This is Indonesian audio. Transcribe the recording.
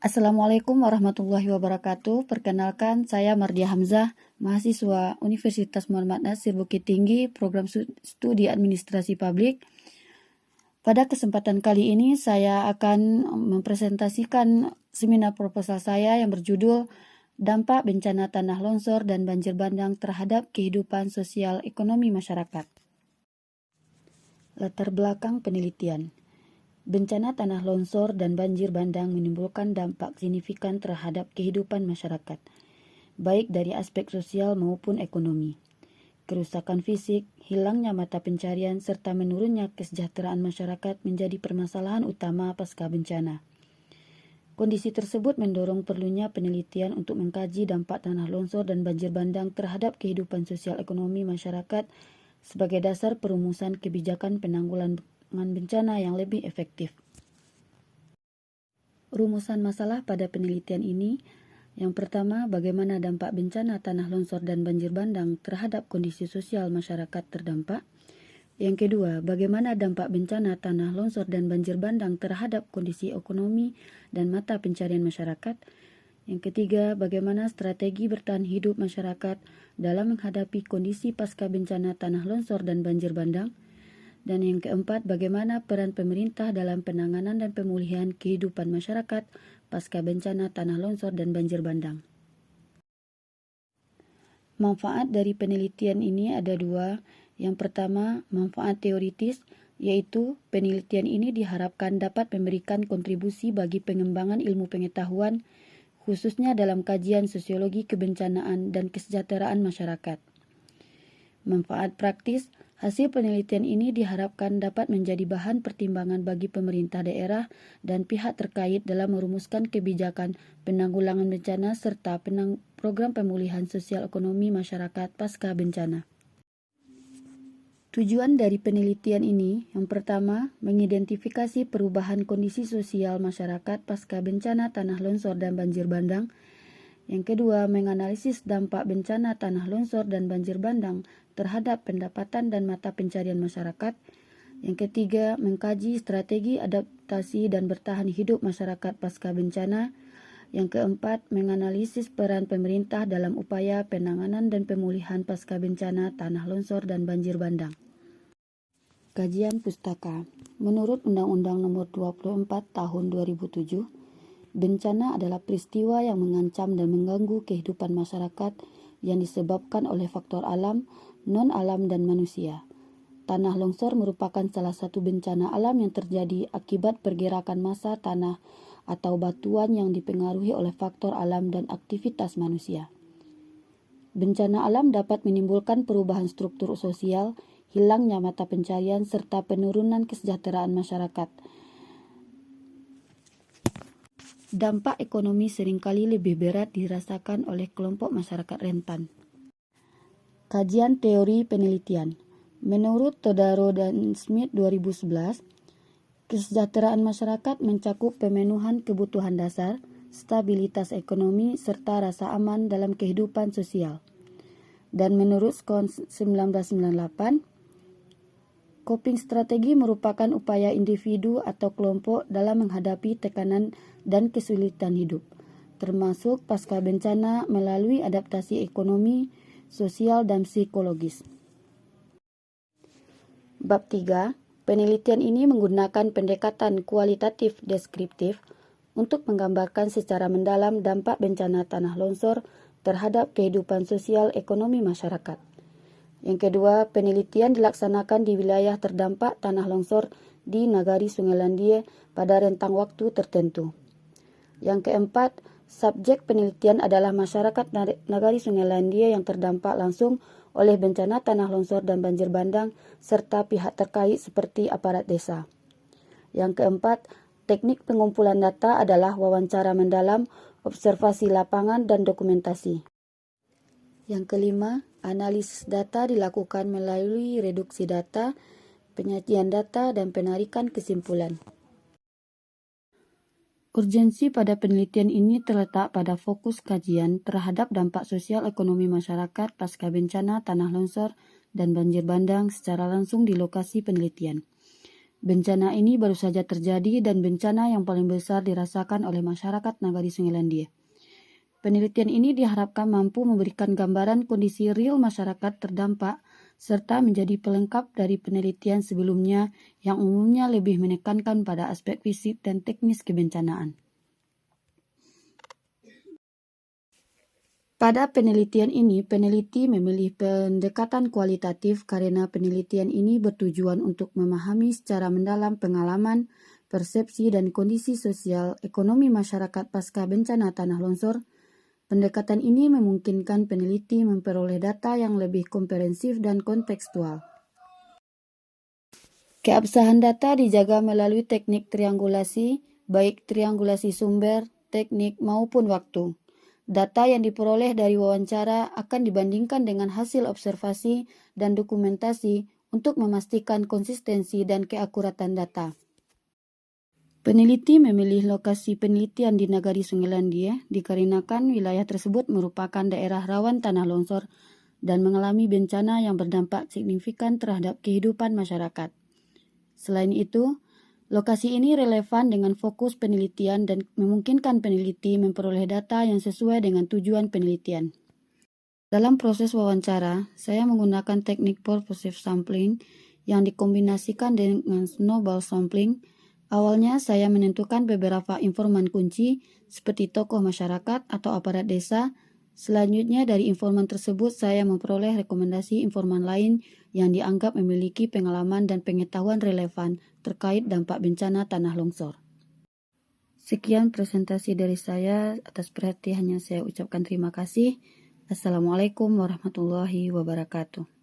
Assalamualaikum warahmatullahi wabarakatuh. Perkenalkan, saya Mardia Hamzah, mahasiswa Universitas Muhammad Nasir Bukit Tinggi, program studi administrasi publik. Pada kesempatan kali ini, saya akan mempresentasikan seminar proposal saya yang berjudul Dampak Bencana Tanah Longsor dan Banjir Bandang Terhadap Kehidupan Sosial Ekonomi Masyarakat. Latar belakang penelitian. Bencana tanah longsor dan banjir bandang menimbulkan dampak signifikan terhadap kehidupan masyarakat, baik dari aspek sosial maupun ekonomi. Kerusakan fisik, hilangnya mata pencarian, serta menurunnya kesejahteraan masyarakat menjadi permasalahan utama pasca bencana. Kondisi tersebut mendorong perlunya penelitian untuk mengkaji dampak tanah longsor dan banjir bandang terhadap kehidupan sosial ekonomi masyarakat sebagai dasar perumusan kebijakan penanggulangan bencana yang lebih efektif. Rumusan masalah pada penelitian ini, yang pertama, bagaimana dampak bencana tanah longsor dan banjir bandang terhadap kondisi sosial masyarakat terdampak. Yang kedua, bagaimana dampak bencana tanah longsor dan banjir bandang terhadap kondisi ekonomi dan mata pencarian masyarakat. Yang ketiga, bagaimana strategi bertahan hidup masyarakat dalam menghadapi kondisi pasca bencana tanah longsor dan banjir bandang. Dan yang keempat, bagaimana peran pemerintah dalam penanganan dan pemulihan kehidupan masyarakat pasca bencana tanah longsor dan banjir bandang. Manfaat dari penelitian ini ada dua. Yang pertama, manfaat teoritis, yaitu penelitian ini diharapkan dapat memberikan kontribusi bagi pengembangan ilmu pengetahuan, khususnya dalam kajian sosiologi kebencanaan dan kesejahteraan masyarakat. Manfaat praktis, hasil penelitian ini diharapkan dapat menjadi bahan pertimbangan bagi pemerintah daerah dan pihak terkait dalam merumuskan kebijakan penanggulangan bencana serta program pemulihan sosial ekonomi masyarakat pasca bencana. Tujuan dari penelitian ini, yang pertama, mengidentifikasi perubahan kondisi sosial masyarakat pasca bencana tanah longsor dan banjir bandang. Yang kedua, menganalisis dampak bencana tanah longsor dan banjir bandang terhadap pendapatan dan mata pencarian masyarakat. Yang ketiga, mengkaji strategi adaptasi dan bertahan hidup masyarakat pasca bencana. Yang keempat, menganalisis peran pemerintah dalam upaya penanganan dan pemulihan pasca bencana tanah longsor dan banjir bandang. Kajian pustaka. Menurut Undang-Undang Nomor 24 Tahun 2007, bencana adalah peristiwa yang mengancam dan mengganggu kehidupan masyarakat yang disebabkan oleh faktor alam, non-alam, dan manusia. Tanah longsor merupakan salah satu bencana alam yang terjadi akibat pergerakan massa tanah atau batuan yang dipengaruhi oleh faktor alam dan aktivitas manusia. Bencana alam dapat menimbulkan perubahan struktur sosial, hilangnya mata pencarian, serta penurunan kesejahteraan masyarakat. Dampak ekonomi seringkali lebih berat dirasakan oleh kelompok masyarakat rentan. Kajian teori penelitian. Menurut Todaro dan Smith 2011, kesejahteraan masyarakat mencakup pemenuhan kebutuhan dasar, stabilitas ekonomi, serta rasa aman dalam kehidupan sosial. Dan menurut Scone 1998, coping strategi merupakan upaya individu atau kelompok dalam menghadapi tekanan dan kesulitan hidup, termasuk pasca bencana melalui adaptasi ekonomi, sosial, dan psikologis. Bab 3, penelitian ini menggunakan pendekatan kualitatif deskriptif untuk menggambarkan secara mendalam dampak bencana tanah longsor terhadap kehidupan sosial ekonomi masyarakat. Yang kedua, penelitian dilaksanakan di wilayah terdampak tanah longsor di Nagari Sungai Landia pada rentang waktu tertentu. Yang keempat, subjek penelitian adalah masyarakat Nagari Sungai Landia yang terdampak langsung oleh bencana tanah longsor dan banjir bandang serta pihak terkait seperti aparat desa. Yang keempat, teknik pengumpulan data adalah wawancara mendalam, observasi lapangan, dan dokumentasi. Yang kelima, analisis data dilakukan melalui reduksi data, penyajian data, dan penarikan kesimpulan. Urgensi pada penelitian ini terletak pada fokus kajian terhadap dampak sosial ekonomi masyarakat pasca bencana tanah longsor dan banjir bandang secara langsung di lokasi penelitian. Bencana ini baru saja terjadi dan bencana yang paling besar dirasakan oleh masyarakat Nagari Sungai Landia. Penelitian ini diharapkan mampu memberikan gambaran kondisi real masyarakat terdampak serta menjadi pelengkap dari penelitian sebelumnya yang umumnya lebih menekankan pada aspek fisik dan teknis kebencanaan. Pada penelitian ini, peneliti memilih pendekatan kualitatif karena penelitian ini bertujuan untuk memahami secara mendalam pengalaman, persepsi, dan kondisi sosial ekonomi masyarakat pasca bencana tanah longsor. Pendekatan ini memungkinkan peneliti memperoleh data yang lebih komprehensif dan kontekstual. Keabsahan data dijaga melalui teknik triangulasi, baik triangulasi sumber, teknik, maupun waktu. Data yang diperoleh dari wawancara akan dibandingkan dengan hasil observasi dan dokumentasi untuk memastikan konsistensi dan keakuratan data. Peneliti memilih lokasi penelitian di Nagari Sungai Landia dikarenakan wilayah tersebut merupakan daerah rawan tanah longsor dan mengalami bencana yang berdampak signifikan terhadap kehidupan masyarakat. Selain itu, lokasi ini relevan dengan fokus penelitian dan memungkinkan peneliti memperoleh data yang sesuai dengan tujuan penelitian. Dalam proses wawancara, saya menggunakan teknik purposive sampling yang dikombinasikan dengan snowball sampling. Awalnya saya menentukan beberapa informan kunci seperti tokoh masyarakat atau aparat desa. Selanjutnya dari informan tersebut saya memperoleh rekomendasi informan lain yang dianggap memiliki pengalaman dan pengetahuan relevan terkait dampak bencana tanah longsor. Sekian presentasi dari saya. Atas perhatiannya saya ucapkan terima kasih. Assalamualaikum warahmatullahi wabarakatuh.